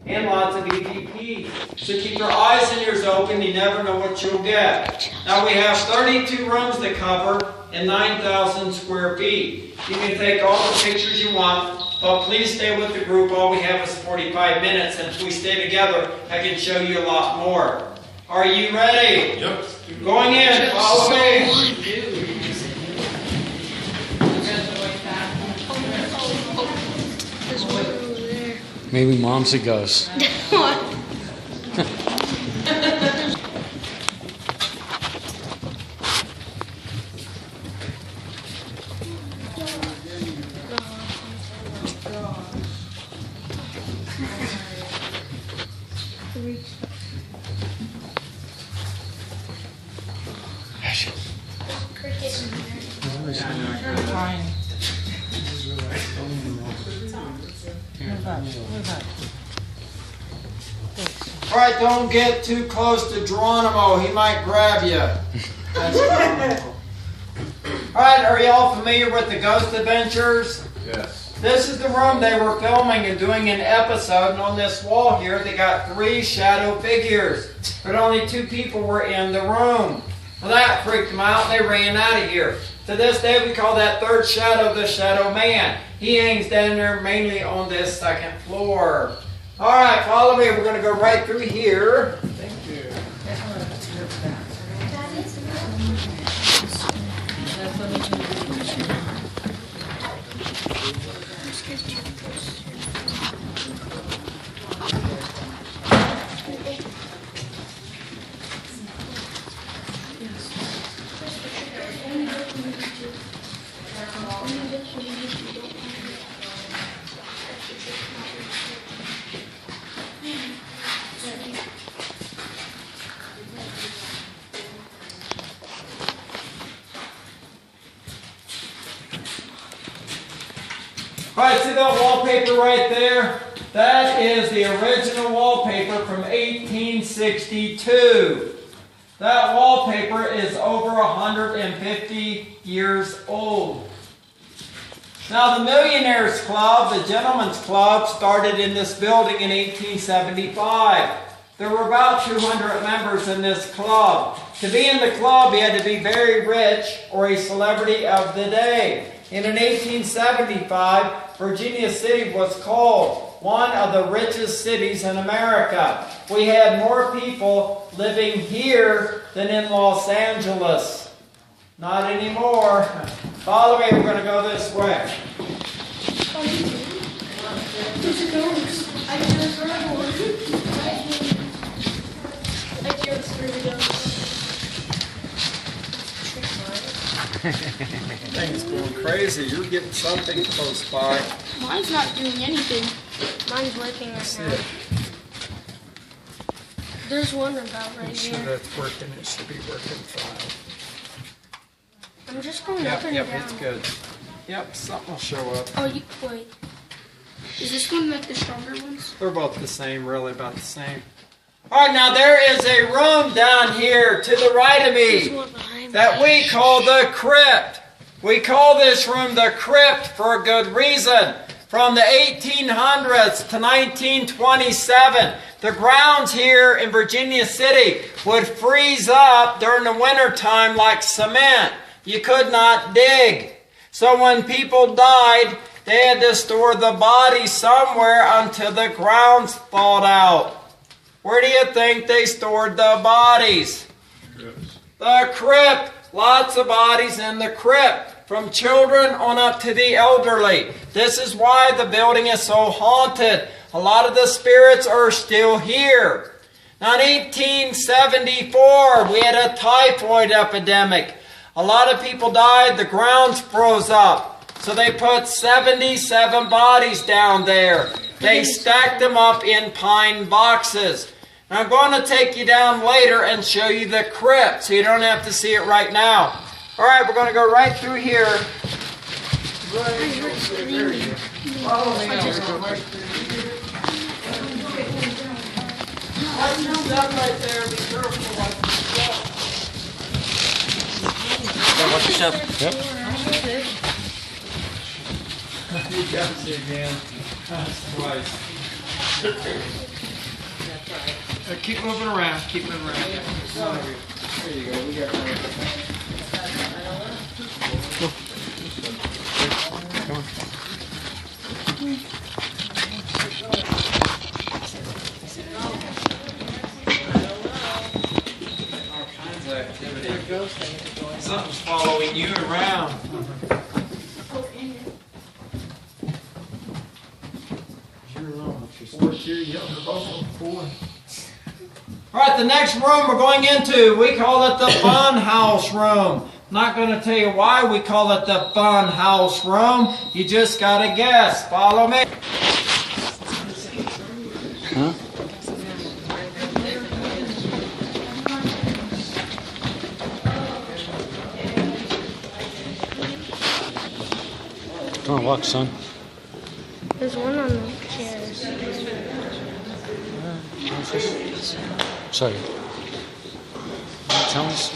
and lots of EVP. So keep your eyes and ears open. You never know what you'll get. Now we have 32 rooms to cover and 9,000 square feet. You can take all the pictures you want, but please stay with the group. All we have is 45 minutes, and if we stay together, I can show you a lot more. Are you ready? Yep. Going in, follow me. Maybe Mom's a ghost. All right, don't get too close to Geronimo. He might grab you. All right, are y'all familiar with the Ghost Adventures? Yes. This is the room they were filming and doing an episode, and on this wall here, they got 3 shadow figures, but only 2 people were in the room. Well, that freaked them out, and they ran out of here. To this day, we call that 3rd shadow the Shadow Man. He hangs down there mainly on this 2nd floor. All right, follow me. We're going to go right through here. Thank you. All right, see that wallpaper right there? That is the original wallpaper from 1862. That wallpaper is over 150 years old. Now the Millionaires Club, the Gentlemen's Club, started in this building in 1875. There were about 200 members in this club. To be in the club, you had to be very rich or a celebrity of the day. And in 1875, Virginia City was called one of the richest cities in America. We had more people living here than in Los Angeles. Not anymore. Follow me, we're going to go this way. Thing's going crazy. You're getting something close by. Mine's not doing anything. Mine's working right now. There's one about right Sure here. that's working. It should be working fine. I'm just going up and Yep, down. it's good. Yep, something will show up. Oh, wait. Is this one like the stronger ones? They're both the same, really about the same. All right, now there is a room down here to the right of There's me one behind that me. we call the crypt. We call this room the crypt for a good reason. From the 1800s to 1927, the grounds here in Virginia City would freeze up during the wintertime like cement. You could not dig. So when people died, they had to store the body somewhere until the grounds thawed out. Where do you think they stored the bodies? The crypt. Lots of bodies in the crypt, from children on up to the elderly. This is why the building is so haunted. A lot of the spirits are still here. Now in 1874, we had a typhoid epidemic. A lot of people died, the grounds froze up. So they put 77 bodies down there. They stacked them up in pine boxes. Now I'm going to take you down later and show you the crypt, so you don't have to see it right now. All right, we're going to go right through here. Follow me. Watch your step right there. Be careful. Watch your step. Yep. You got it again. That's twice. Keep moving around. Keep moving around. Come on over here. There you go. We got one. Come on. All kinds of activity. Something's following you around. All right, the next room we're going into, we call it the fun house room. Not going to tell you why we call it the fun house room. You just got to guess. Follow me. Huh? Come on, walk, son. There's one on the chairs. Sorry. Tell us.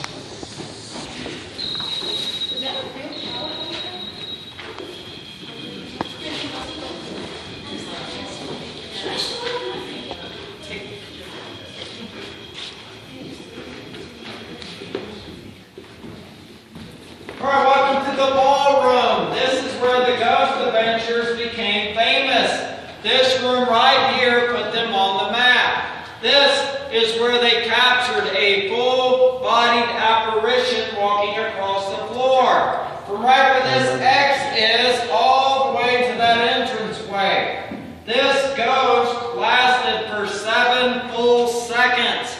All right, welcome to the ballroom. This is where the Ghost Adventures became famous. This room right here put them on the map. This is where they captured a full-bodied apparition walking across the floor. From right where this X is, all the way to that entranceway. This ghost lasted for 7 full seconds,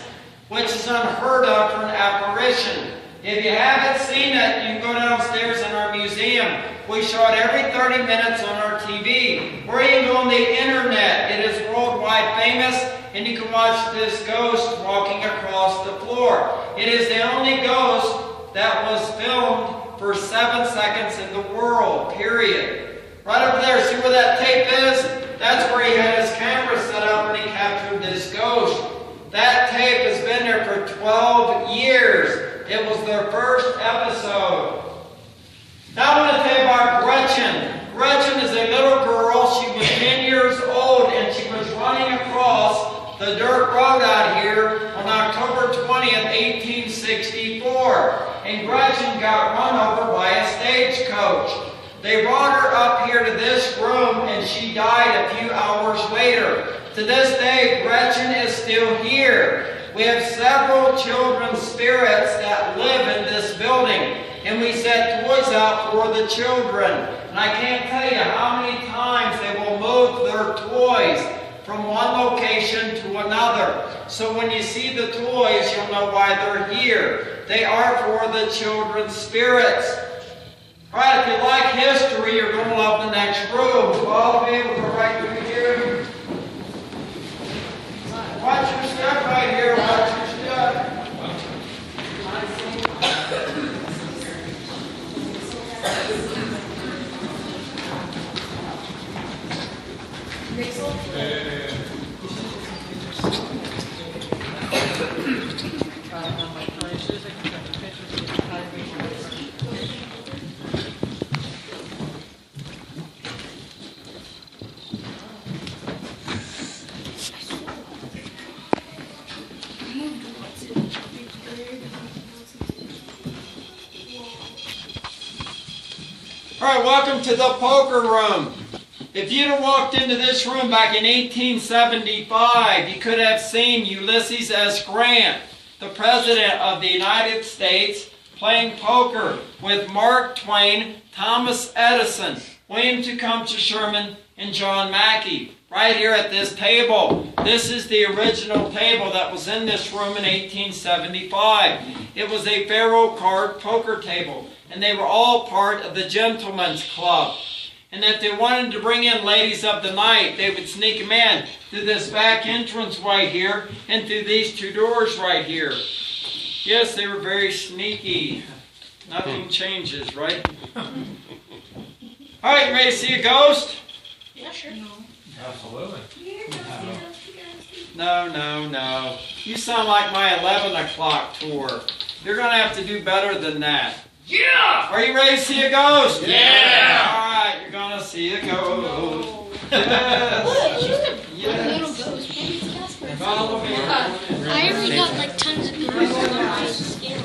which is unheard of for an apparition. If you haven't seen it, you can go downstairs in our museum. We show it every 30 minutes on our TV. Or you can go on the internet. It is worldwide famous, and you can watch this ghost walking across the floor. It is the only ghost that was filmed for 7 seconds in the world, period. Right over there, see where that tape is? That's where he had his camera set up when he captured this ghost. That tape has been there for 12 years. It was their first episode. Now I want to tell you about Gretchen. Gretchen is a little girl. She was 10 years old and she was running across the dirt road out here on October 20th, 1864. And Gretchen got run over by a stagecoach. They brought her up here to this room and she died a few hours later. To this day, Gretchen is still here. We have several children's spirits that live in this building, and we set toys out for the children. And I can't tell you how many times they will move their toys from one location to another. So when you see the toys, you'll know why they're here. They are for the children's spirits. All right, if you like history, you're going to love the next room. Follow me, we'll go right through here. Watch your step right here. Watch your step. All right, welcome to the poker room. If you'd have walked into this room back in 1875, you could have seen Ulysses S. Grant, the President of the United States, playing poker with Mark Twain, Thomas Edison, William Tecumseh Sherman, and John Mackey, right here at this table. This is the original table that was in this room in 1875. It was a Pharaoh card poker table, and they were all part of the Gentlemen's Club. And if they wanted to bring in ladies of the night, they would sneak them in through this back entrance right here and through these two doors right here. Yes, they were very sneaky. Nothing changes, right? All right, you ready to see a ghost? Yeah, sure. Absolutely. No. You sound like my 11 o'clock tour. You're going to have to do better than that. Yeah! Are you ready to see a ghost? Yeah! All right, you're going to see a ghost. No. Yes. Yes. Little ghost. Maybe it's Casper. Follow me. I already got like tons of pimples on my skin.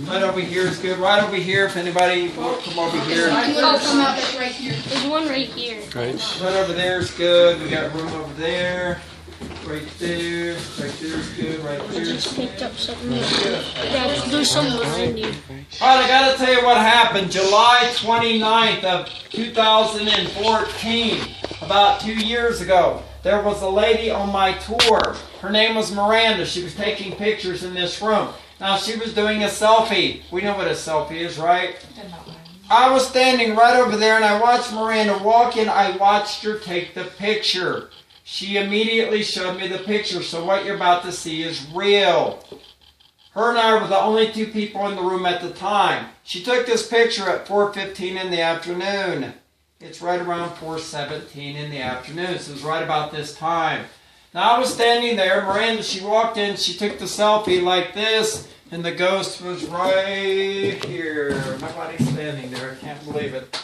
Right over here is good. Right over here, if anybody will come over here. Oh, come out right here. There's one right here. Right. Right over there is good. We got room over there. Right there. Right there is good. Right I there. just picked up something. Yeah, there's something behind you. Alright, I gotta tell you what happened. July 29th of 2014, about 2 years ago, there was a lady on my tour. Her name was Miranda. She was taking pictures in this room. Now, she was doing a selfie. We know what a selfie is, right? I was standing right over there, and I watched Miranda walk in. I watched her take the picture. She immediately showed me the picture, so what you're about to see is real. Her and I were the only two people in the room at the time. She took this picture at 4:15 in the afternoon. It's right around 4:17 in the afternoon, so it was right about this time. Now I was standing there, Miranda, she walked in, she took the selfie like this, and the ghost was right here. Nobody's standing there, I can't believe it.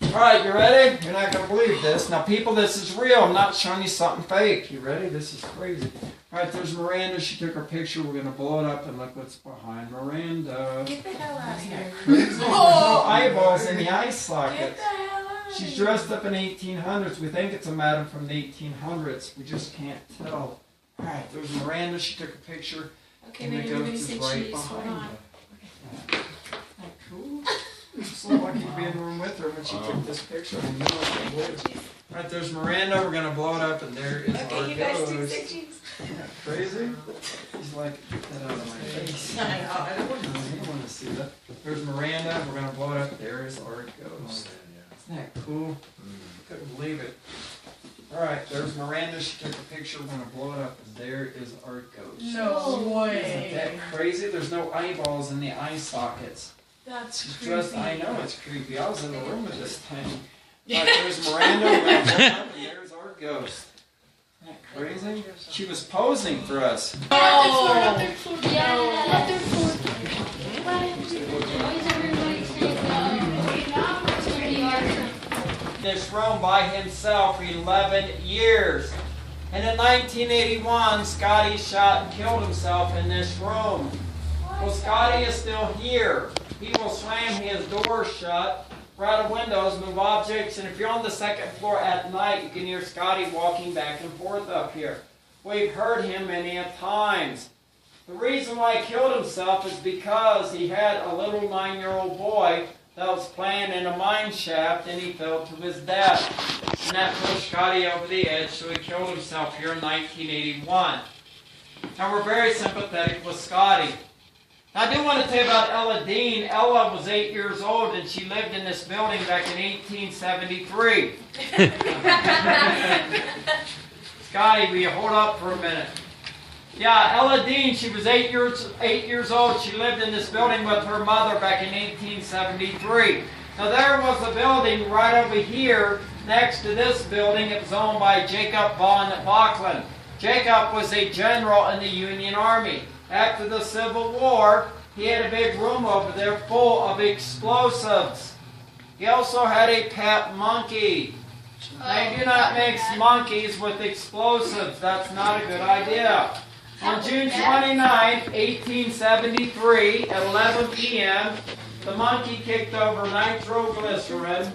Alright, you ready? You're not going to believe this. Now people, this is real. I'm not showing you something fake. You ready? This is crazy. Alright, there's Miranda. She took her picture. We're going to blow it up and look what's behind Miranda. Get the hell out of here. There's no eyeballs in the eye sockets. Get the hell out of She's here. dressed up in 1800s. We think it's a madam from the 1800s. We just can't tell. Alright, there's Miranda. She took a picture. Okay, And the maybe everybody ghost is said right cheese. Hold behind on. her. Isn't that cool? I'm so lucky to be in the room with her when she took this picture. I know I can't believe it. Alright, there's Miranda. We're going to blow it up, and there is our Okay, you guys do ghost. say cheese. Isn't that crazy? He's like, get that out of my face. I know, I don't want to I don't want to see that. There's Miranda. We're going to blow it up. There is our ghost. Isn't that cool? I couldn't believe it. Alright, there's Miranda. She took a picture. We're going to blow it up, and there is our ghost. No Isn't way. that crazy? There's no eyeballs in the eye sockets. That's She's creepy. dressed, I know it's creepy. I was in the room with this thing. Alright, there's Miranda. We're going to blow it up, and there's our ghost. Isn't that crazy? She was posing for us. Yeah, not third floor. Why is everybody saying This room by himself for 11 years. And in 1981, Scotty shot and killed himself in this room. Well, Scotty is still here. He will slam his doors shut, rattle windows, move objects, and if you're on the second floor at night, you can hear Scotty walking back and forth up here. We've heard him many a times. The reason why he killed himself is because he had a little 9-year-old boy that was playing in a mine shaft and he fell to his death. And that pushed Scotty over the edge, so he killed himself here in 1981. And we're very sympathetic with Scotty. Now, I do want to tell you about Ella Dean. Ella was 8 years old and she lived in this building back in 1873. Scotty, will you hold up for a minute? Yeah, Ella Dean, she was 8 years old. She lived in this building with her mother back in 1873. Now there was a building right over here next to this building. It was owned by Jacob von Bachlen. Jacob was a general in the Union Army. After the Civil War, he had a big room over there full of explosives. He also had a pet monkey. They do not mix monkeys with explosives. That's not a good idea. On June 29, 1873, at 11 p.m., the monkey kicked over nitroglycerin.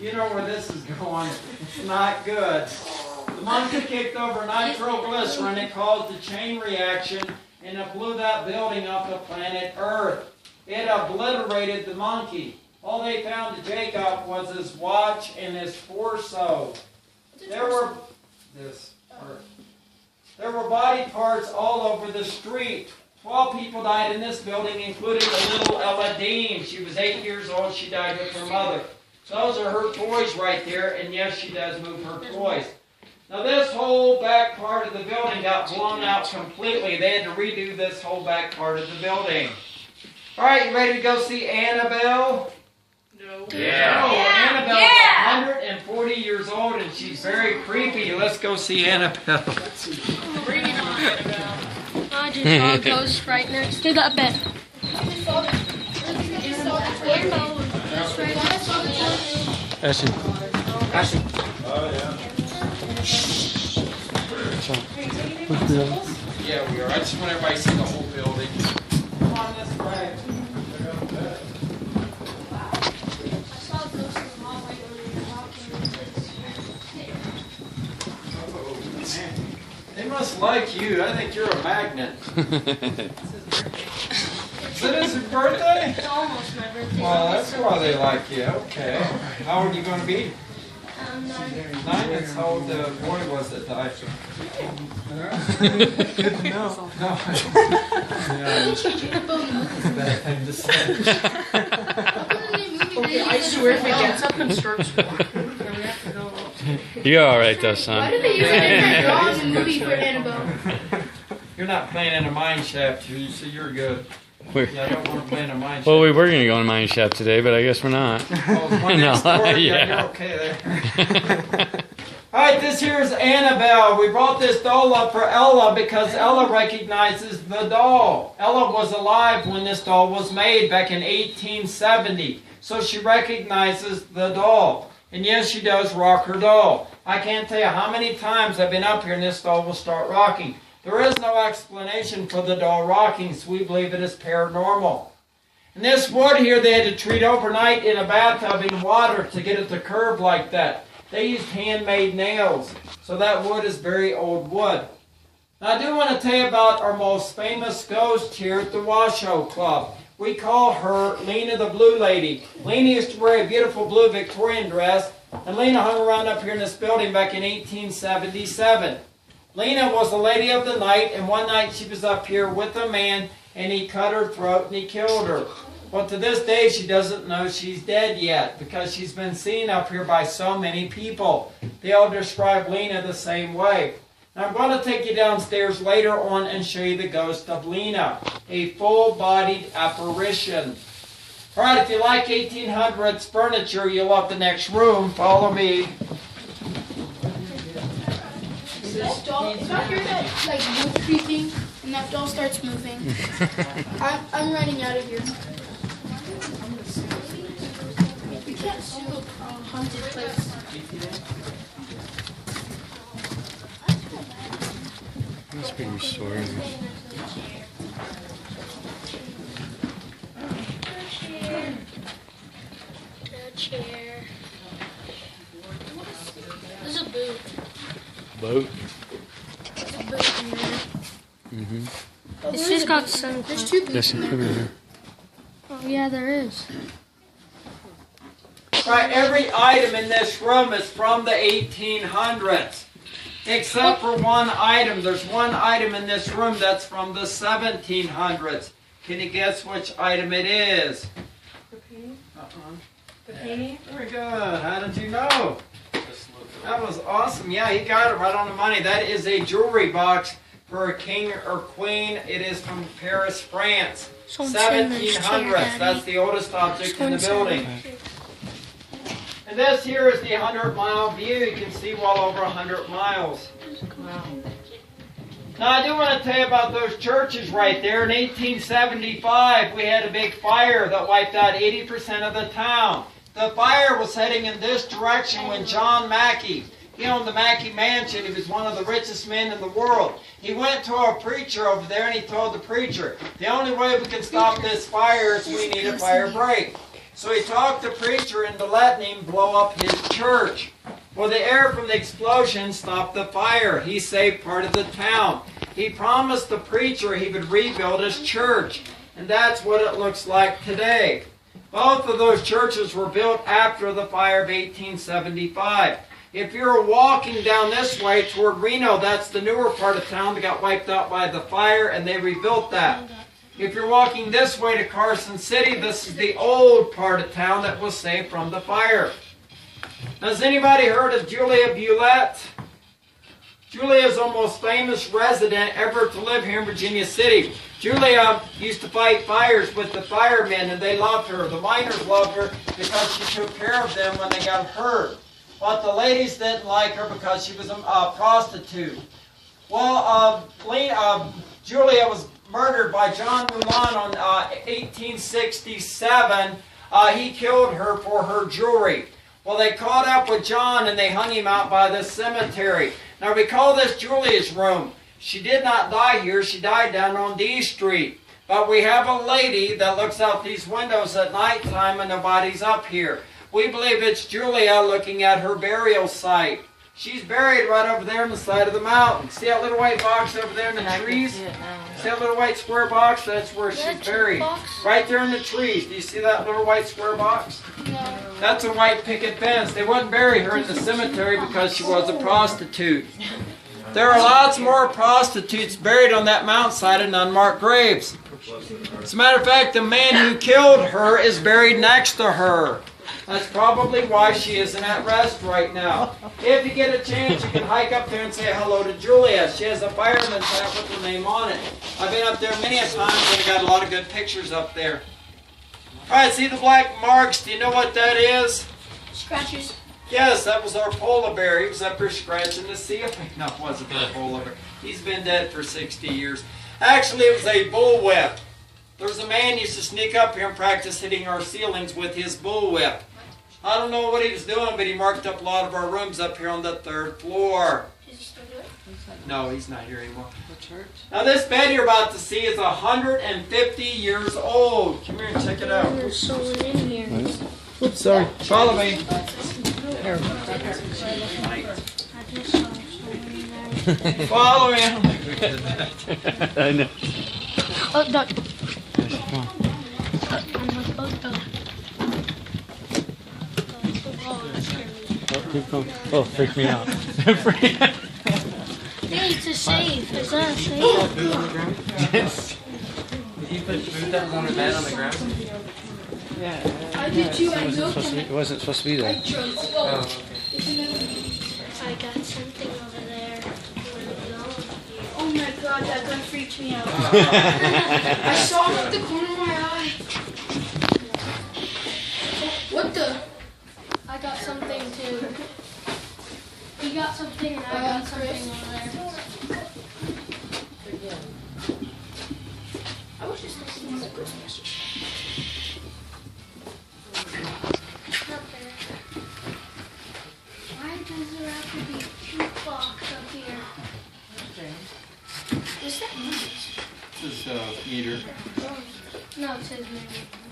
You know where this is going. It's not good. The monkey kicked over nitroglycerin. It caused a chain reaction, and it blew that building up the planet Earth. It obliterated the monkey. All they found to Jacob was his watch and his torso. There were body parts all over the street. 12 people died in this building, including the little Ella Dean. She was 8 years old. She died with her mother. So those are her toys right there, and yes, she does move her toys. Now this whole back part of the building got blown out completely. They had to redo this whole back part of the building. All right, you ready to go see Annabelle? No. Yeah. Oh, Annabelle's 140 years old, and she's very creepy. Let's go see Annabelle. Bring it on. His dog goes right next to that bed. Ashton. Ashton. What's up? What's good? Yeah, we are. I just want everybody to see the whole building. Come on this way. They must like you. I think you're a magnet. Is it his birthday? It's almost my birthday. Well, that's why they like you. Okay. How old are you going to be? 9. 9? That's how old the boy was that died. Good to know. No. Yeah, it's a bad thing to say. Okay, I swear if it gets up and starts walking, then we have to go up. You're all right though, Why son. did they use a different dog in the movie for Annabelle? You're not playing in a mine shaft, so you're good. We're- Yeah, I don't want to play in a mine shaft. Well, we were gonna go on mine shaft today, but I guess we're not. Oh, it's one next No, door? Yeah, yeah. you're okay there. All right, this here is Annabelle. We brought this doll up for Ella because Ella recognizes the doll. Ella was alive when this doll was made back in 1870, so she recognizes the doll. And yes, she does rock her doll. I can't tell you how many times I've been up here and this doll will start rocking. There is no explanation for the doll rocking, so we believe it is paranormal. And this wood here they had to treat overnight in a bathtub in water to get it to curve like that. They used handmade nails, so that wood is very old wood. Now, I do want to tell you about our most famous ghost here at the Washoe Club. We call her Lena the Blue Lady. Lena used to wear a beautiful blue Victorian dress, and Lena hung around up here in this building back in 1877. Lena was the lady of the night, and one night she was up here with a man, and he cut her throat and he killed her. But to this day, she doesn't know she's dead yet because she's been seen up here by so many people. They all describe Lena the same way. Now, I'm going to take you downstairs later on and show you the ghost of Lena, a full-bodied apparition. All right, if you like 1800s furniture, you'll love the next room. Follow me. This doll, if I hear that like wood creaking and that doll starts moving, I'm running out of here. We can't sue a haunted place. Must be restoring. A chair. There's a boot. Boat. There's a boot in there. Mm-hmm. It's just got some. There's 2 boots Yes, in come there. here. Oh yeah, there is. Right, every item in this room is from the 1800s. Except for one item. There's one item in this room that's from the 1700s. Can you guess which item it is? The painting? Uh-uh. The painting? Very good. How did you know? That was awesome. Yeah, he got it right on the money. That is a jewelry box for a king or queen. It is from Paris, France. Someone's in this chair, 1700s. Daddy. That's the oldest object in the Someone's in building. this chair. And this here is the 100-mile view. You can see well over 100 miles. Wow. Now, I do want to tell you about those churches right there. In 1875, we had a big fire that wiped out 80% of the town. The fire was heading in this direction when John Mackey, he owned the Mackey Mansion. He was one of the richest men in the world. He went to a preacher over there and he told the preacher, the only way we can stop this fire is we need a fire break. So he talked the preacher into letting him blow up his church. Well, the air from the explosion stopped the fire. He saved part of the town. He promised the preacher he would rebuild his church. And that's what it looks like today. Both of those churches were built after the fire of 1875. If you're walking down this way toward Reno, that's the newer part of town that got wiped out by the fire, and they rebuilt that. If you're walking this way to Carson City, this is the old part of town that was saved from the fire. Has anybody heard of Julia Bulette? Julia is the most famous resident ever to live here in Virginia City. Julia used to fight fires with the firemen, and they loved her. The miners loved her because she took care of them when they got hurt. But the ladies didn't like her because she was a prostitute. Well, Julia was murdered by John Mulan on 1867. He killed her for her jewelry. Well, they caught up with John and they hung him out by the cemetery. Now we call this Julia's room. She did not die here. She died down on D Street. But we have a lady that looks out these windows at nighttime and nobody's up here. We believe it's Julia looking at her burial site. She's buried right over there on the side of the mountain. See that little white box over there in the trees? See that little white square box? That's where she's buried. Right there in the trees. Do you see that little white square box? No. That's a white picket fence. They wouldn't bury her in the cemetery because she was a prostitute. There are lots more prostitutes buried on that mountainside in unmarked graves. As a matter of fact, the man who killed her is buried next to her. That's probably why she isn't at rest right now. If you get a chance, you can hike up there and say hello to Julia. She has a fireman's hat with her name on it. I've been up there many a time and got a lot of good pictures up there. All right, see the black marks? Do you know what that is? Scratches. Yes, that was our polar bear. He was up here scratching the ceiling. No, it wasn't our polar bear. He's been dead for 60 years. Actually, it was a bullwhip. There was a man who used to sneak up here and practice hitting our ceilings with his bullwhip. I don't know what he was doing, but he marked up a lot of our rooms up here on the 3rd floor. Is he still doing it? No, he's not here anymore. The church? Now this bed you're about to see is 150 years old. Come here and check it out. There's someone in here. Oops, sorry. Follow me. I just saw someone in there. Follow me. I know. Oh, no. I'm like, oh, no. Oh, keep going. Oh, freak me out. Hey, it's a safe. Is that a safe? Did you put food that was on the bed on the ground? I did too. I looked It wasn't supposed to be there. I chose. Oh, I got something over there. Oh my god, that gun freaked me out. I saw it at the corner of my eye. What the? I got something too. You got something and I got something over there. I was just listening to the Christmas. Not there. Why does there have to be a jukebox up here? Is that This is Peter. No, it says maybe.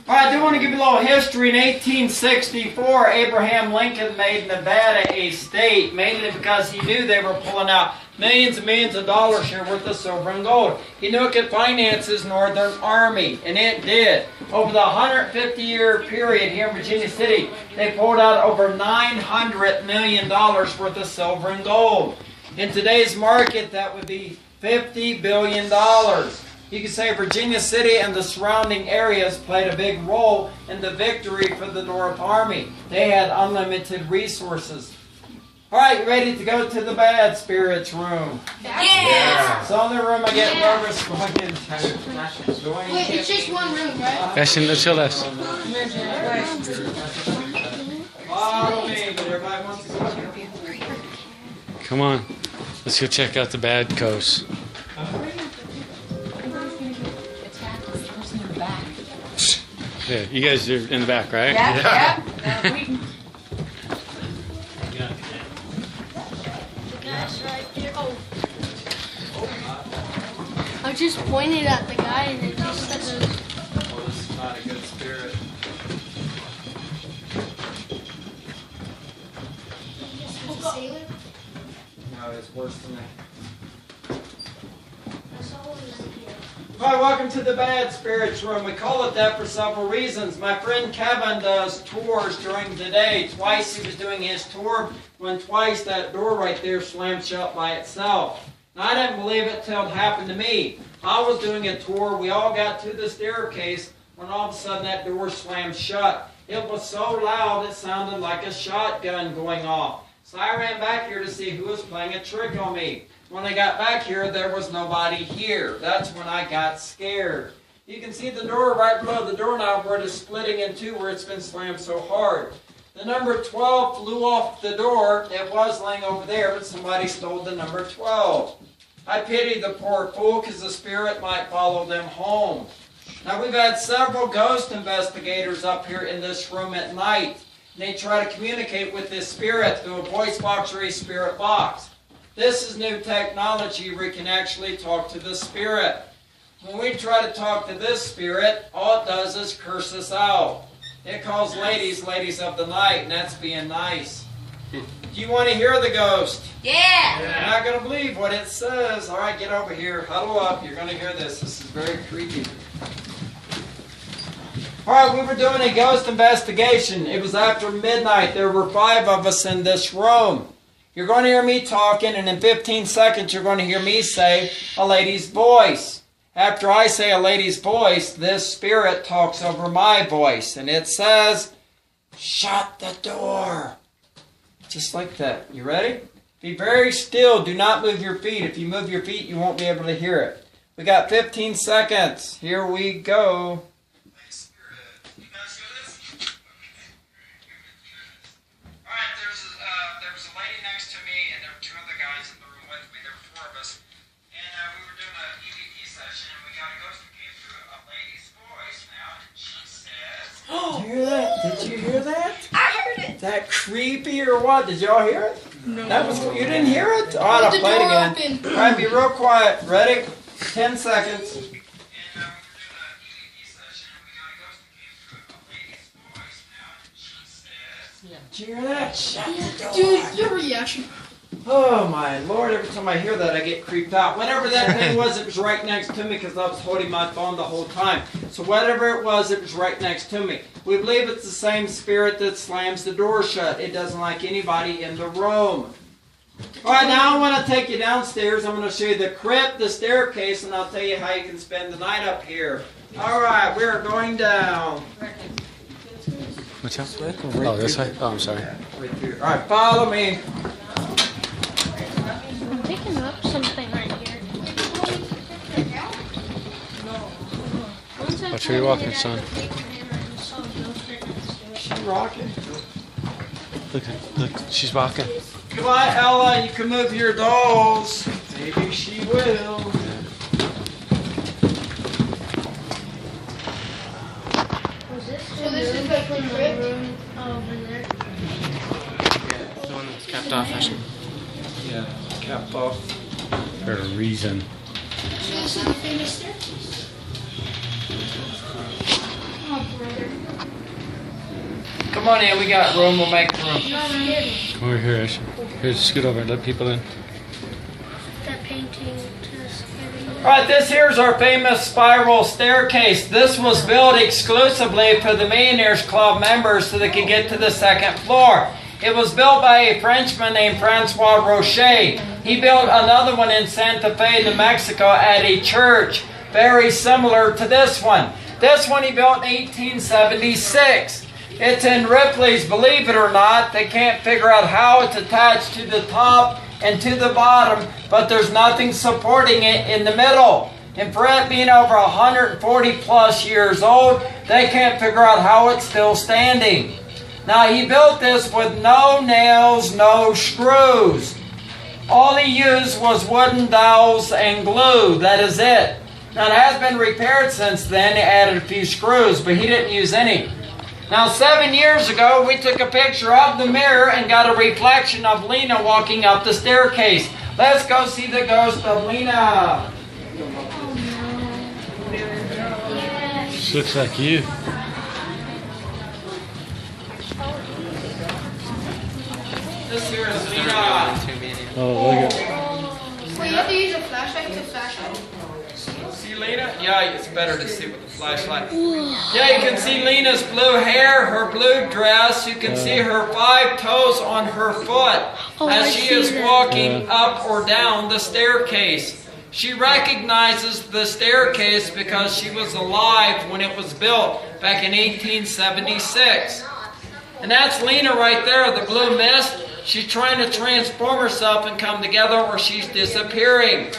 All right, I do want to give you a little history. In 1864, Abraham Lincoln made Nevada a state, mainly because he knew they were pulling out millions and millions of dollars here worth of silver and gold. He knew it could finance his Northern Army, and it did. Over the 150-year period here in Virginia City, they pulled out over $900 million worth of silver and gold. In today's market, that would be $50 billion. You could say Virginia City and the surrounding areas played a big role in the victory for the North Army. They had unlimited resources. All right, you ready to go to the bad spirits room? Yeah! It's the only room I get nervous going into. Wait, it's just one room, right? Ashton, let's go left. Follow me, but everybody wants to go here. Come on. Let's go check out the bad coast. Yeah, you guys are in the back, right? Yeah. The guy's right there. Oh. I just pointed at the guy and it just said, Well, this is not a good spirit. "What's a sailor?" No, it's worse than that. That's all it is here. Hi, welcome to the Bad Spirits Room. We call it that for several reasons. My friend Kevin does tours during the day. Twice he was doing his tour, when twice that door right there slammed shut by itself. Now, I didn't believe it till it happened to me. I was doing a tour. We all got to the staircase when all of a sudden that door slammed shut. It was so loud it sounded like a shotgun going off. So I ran back here to see who was playing a trick on me. When I got back here, there was nobody here. That's when I got scared. You can see the door right below the doorknob where it is splitting in two where it's been slammed so hard. The number 12 flew off the door. It was laying over there, but somebody stole the number 12. I pity the poor fool because the spirit might follow them home. Now we've had several ghost investigators up here in this room at night. And they try to communicate with this spirit through a voice box or a spirit box. This is new technology where we can actually talk to the spirit. When we try to talk to this spirit, all it does is curse us out. It calls ladies, ladies of the night, and that's being nice. Do you want to hear the ghost? Yeah. You're not going to believe what it says. All right, get over here. Huddle up. You're going to hear this. This is very creepy. All right, we were doing a ghost investigation. It was after midnight. There were 5 of us in this room. You're going to hear me talking, and in 15 seconds, you're going to hear me say a lady's voice. After I say a lady's voice, this spirit talks over my voice, and it says, "Shut the door." Just like that. You ready? Be very still. Do not move your feet. If you move your feet, you won't be able to hear it. We got 15 seconds. Here we go. Hear that? Did you hear that? I heard it. That creepy or what? Did y'all hear it? No. That was you didn't hear it? All right, I'll The play it door again. open. All right, be real quiet. Ready? 10 seconds. Did you hear that? Shut the door. Dude, your reaction. Oh my Lord, every time I hear that I get creeped out. Whatever that thing was, it was right next to me because I was holding my phone the whole time. So whatever it was right next to me. We believe it's the same spirit that slams the door shut. It doesn't like anybody in the room. Alright, now I want to take you downstairs. I'm going to show you the crypt, the staircase, and I'll tell you how you can spend the night up here. Alright, we're going down. Which house? Oh, this way? Oh, I'm sorry. Right through. Alright, follow me. I'm picking up something right here. Watch where you're walking, son. She's rocking. Look, she's walking. Come on, Ella, you can move your dolls. Maybe she will. So this is like the crypt over there. The one that's capped off, Ashton. Yeah, capped off. For a reason. So this is the famous staircase. Oh, brother. Come on in, we got room, we'll make room. Come over here, Ash. Here, scoot over. Let people in. That painting to scary. Alright, this here's our famous spiral staircase. This was built exclusively for the Millionaires Club members so they could get to the second floor. It was built by a Frenchman named Francois Rocher. He built another one in Santa Fe, New Mexico at a church very similar to this one. This one he built in 1876. It's in Ripley's, believe it or not. They can't figure out how it's attached to the top and to the bottom, but there's nothing supporting it in the middle. And for it being over 140 plus years old, they can't figure out how it's still standing. Now he built this with no nails, no screws. All he used was wooden dowels and glue. That is it. Now it has been repaired since then. He added a few screws, but he didn't use any. Now 7 years ago, we took a picture of the mirror and got a reflection of Lena walking up the staircase. Let's go see the ghost of Lena. She looks like you. This here is Lena. Oh, look at. Wait, you have to use a flashlight to flashlight? See Lena? Yeah, it's better to see with the flashlight. Yeah, you can see Lena's blue hair, her blue dress. You can see her 5 toes on her foot as she is walking up or down the staircase. She recognizes the staircase because she was alive when it was built back in 1876. And that's Lena right there, the blue mist. She's trying to transform herself and come together or she's disappearing.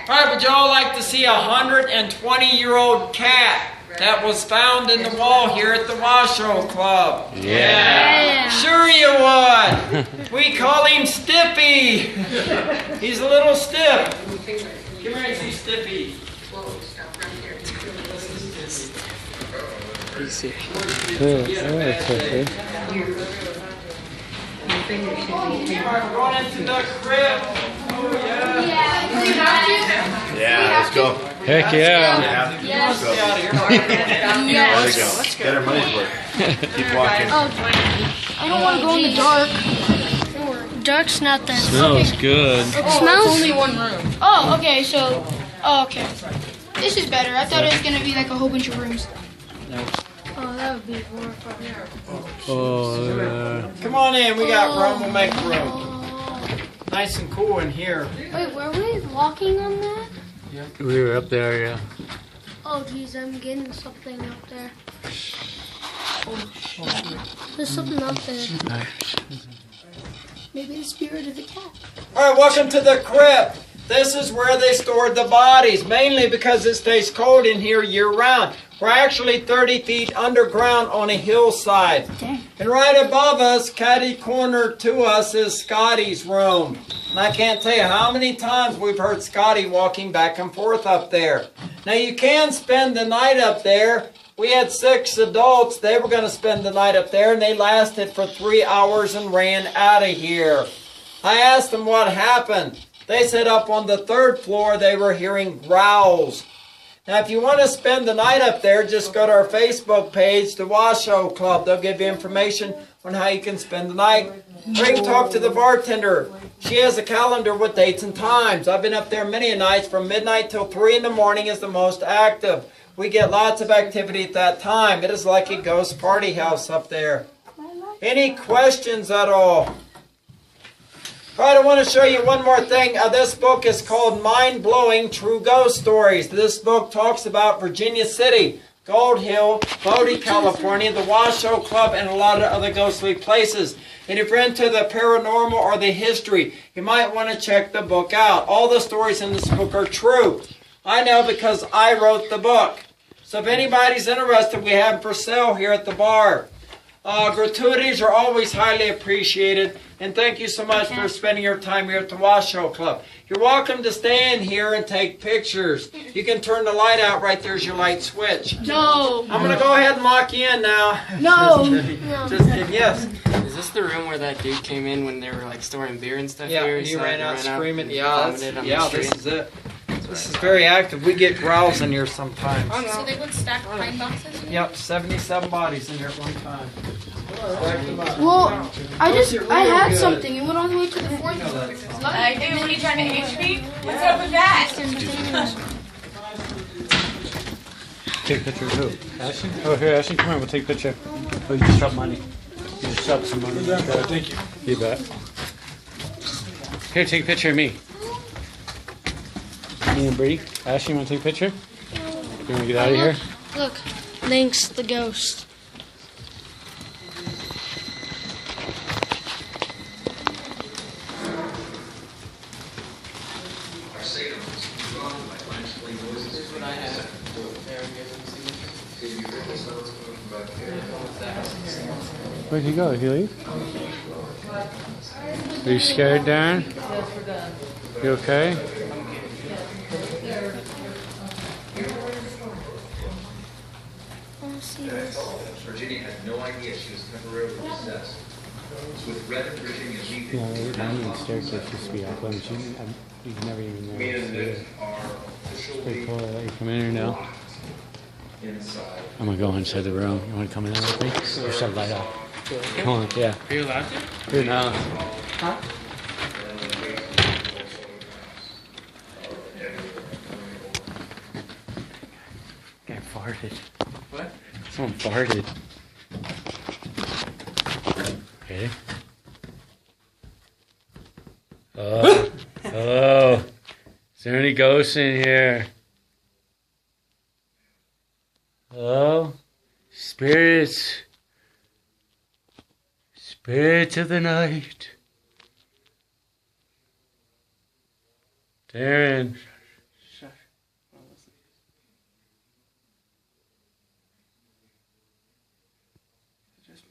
Alright, would y'all like to see a 120-year-old cat? that was found in the wall here at the Washoe Club? Yeah. Sure you would. We call him Stiffy. He's a little stiff. Come here and see Stiffy. Easy. Run into the crib. Oh yeah. Yeah, let's go. Heck yeah. Let's go. Yes. There you go. Get our money's worth. Keep walking. I don't want to go in the dark. Dark's not that. Smells good. It smells. Only one room. Oh, okay. So, okay. This is better. I thought it was gonna be like a whole bunch of rooms. Oh, that would be horrifying. Oh, Come on in. We got room. We'll make room. Nice and cool in here. Wait, were we walking on that? we were up there, yeah. Oh, geez, I'm getting something up there. There's something up there. Maybe the spirit of the cat. All right, welcome to the crypt. This is where they stored the bodies, mainly because it stays cold in here year-round. We're actually 30 feet underground on a hillside. Dang. And right above us, catty corner to us, is Scotty's room. And I can't tell you how many times we've heard Scotty walking back and forth up there. Now you can spend the night up there. We had 6 adults. They were going to spend the night up there, and they lasted for 3 hours and ran out of here. I asked them what happened. They said up on the 3rd floor they were hearing growls. Now, if you want to spend the night up there, just go to our Facebook page, the Washoe Club. They'll give you information on how you can spend the night. Or you can talk to the bartender. She has a calendar with dates and times. I've been up there many nights. From midnight till 3 in the morning is the most active. We get lots of activity at that time. It is like a ghost party house up there. Any questions at all? All right, I want to show you one more thing. This book is called Mind-Blowing True Ghost Stories. This book talks about Virginia City, Gold Hill, Bodie, California, the Washoe Club, and a lot of other ghostly places. And if you're into the paranormal or the history, you might want to check the book out. All the stories in this book are true. I know because I wrote the book. So if anybody's interested, we have them for sale here at the bar. Gratuities are always highly appreciated. And thank you so much for spending your time here at the Washoe Club. You're welcome to stay in here and take pictures. You can turn the light out. Right there's your light switch. No. I'm going to go ahead and lock you in now. No. Just kidding. Yes. Is this the room where that dude came in when they were like storing beer and stuff Yeah, here? he ran out screaming. and Yeah, vomited on the this street? is it. This is very active. We get growls in here sometimes. So they would stack pine boxes? Yep, 77 bodies in here at one time. Stack them up. Well, I had something. It went all the way to the 4th. I do. What are you trying to HP? What's up with that? Take a picture of who? Ashton? Oh, here, Ashton, come here, we'll take a picture. Oh, you just dropped money. You just dropped some money. Thank you. You bet. Here, take a picture of me. Me and Bree. Ashton, you want to take a picture? You want to get out of here? Look, Lynx the ghost. Here's what I have. Aaron gave them signature. Where'd he go? Did he leave? Are you scared, Darren? You okay? Virginia had no idea she was temporarily possessed. With Red and Virginia leaving, No, the main staircase used to be up, and you never even know. me and It's Nick are pretty officially cool. I'll let you come in here now. inside. I'm gonna go inside the room. You want to come in there with me? Or shut the light off? Come on, yeah. Are you allowed to? Here now. Guy farted. What? Someone farted. Okay. Oh, hello. Is there any ghosts in here? Hello? Spirits. Spirits of the night. Darren. Shush.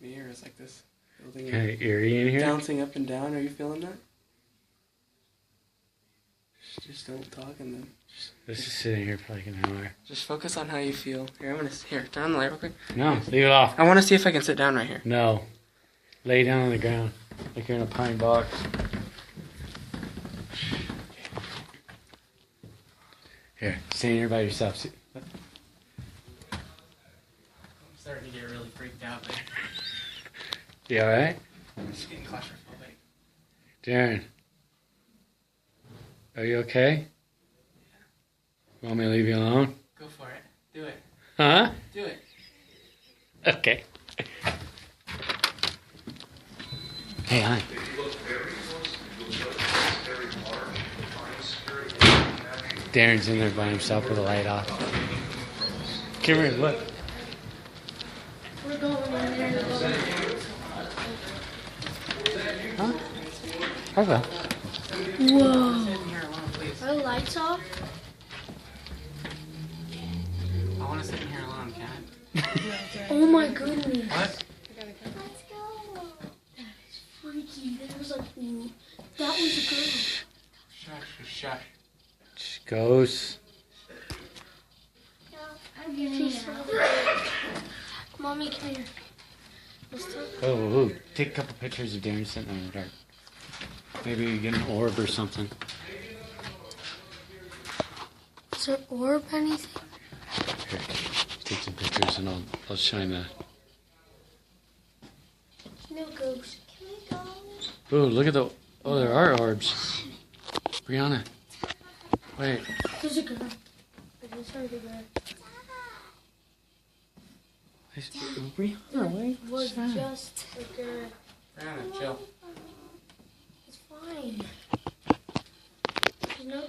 My ear is like this. Building Kind of eerie in here. bouncing up and down. Are you feeling that? Just don't talk and then This is sitting here for like an hour. just focus on how you feel. Here, I'm gonna turn on the light real quick. No, leave it off. I want to see if I can sit down right here. No. Lay down on the ground. Like you're in a pine box. Here, stand here by yourself. See- I'm starting to get really freaked out. Man. You alright? I'm just getting claustrophobic. Darren. Are you okay? Want me to leave you alone? Go for it. Do it. Huh? Do it. Okay. Hey, hi. Darren's in there by himself with the light off. Come here, look. We're going in there. Okay. Whoa. Sit in here alone, please. Are the lights off? I want to sit in here alone, can Oh my goodness. I? What? Let's go. That is freaky. That was like, that was a girl. Shush, shush. Ghosts. She's so Mommy, come here. Let's talk. Oh, take a couple pictures of Darren sitting in the dark. Maybe you get an orb or something. Is there orb anything? Here, take some pictures and I'll shine that. No ghost. Can we go? Ooh, look at the. Oh, there are orbs. Brianna. Wait. There's a girl. I just heard a girl. Brianna, wait. It was just a girl. Brianna, chill. It's fine. There's no